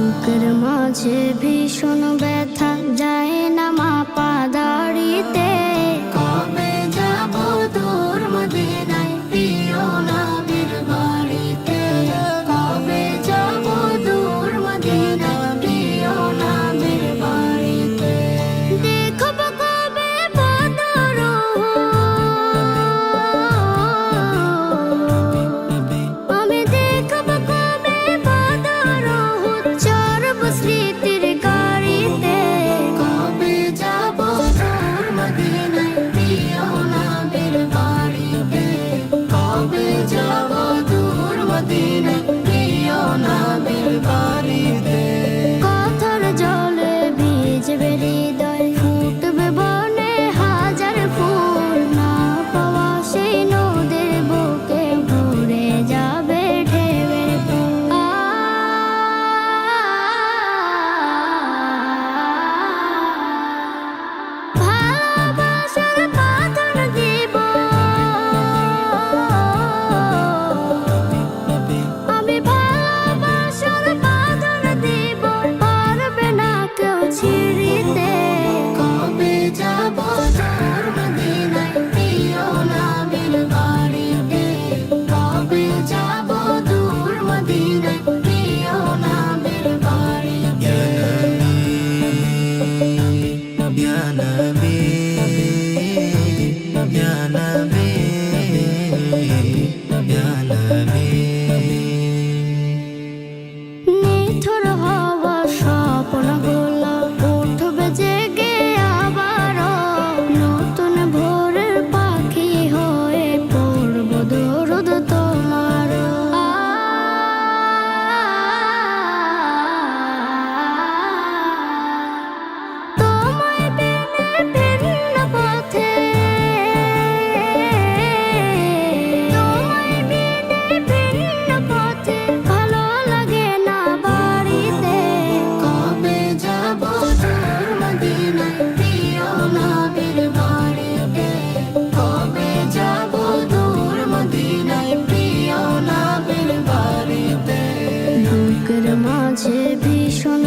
বুকের মাঝে ভীষণ ব্যথা যায় না মাপা দাড়িতে। কবে যাব দূর মদিনায় প্রিয় নবীর বাড়িতে। কবে যাব দূর মদিনায় প্রিয় নবীর বাড়িতে। দেখব কবে বদর আমি দেখব কবে বদর চরব স্মৃতির গাড়িতে। কবে যাব দূর মদিনায় প্রিয় নবীর বাড়িতে। কবে যাব দূর মদিনায় প্রিয় নবীর বাড়িতে। কথার জলে ভিজবে হৃদয় ফুটবে বনে হাজার ফুল। না পাওয়া সেই নদীর বুকে ভরে যাবে ঢেউয়ের ফুল। ভালোবাসার বাঁধন দিব আমি, ভালোবাসার বাঁধন দিব পারবে না কেউ ছিঁড়িতে। কবে যাব দূর মদিনায় প্রিয় নবীর বাড়িতে। কবে যাব দূর মদিনায় প্রিয় নবীর বাড়িতে। Ya Nabi, Ya Nabi, Ya Nabi. নিথর হওয়া স্বপ্নগুলো উঠবে জেগে আবারও। নতুন ভোরের পাখি হয়ে পড়ব দরুদ তোমার। তোমায় বিনে ভিন্ন পথে, তোমায় বিনে ভিন্ন পথে ভালো লাগে না বাড়িতে। কবে যাব দূর মদিনায় প্রিয় নবীর বাড়িতে। কবে যাব দূর মদিনায় প্রিয় নবীর বাড়িতে। বুকের মাঝে ভীষণ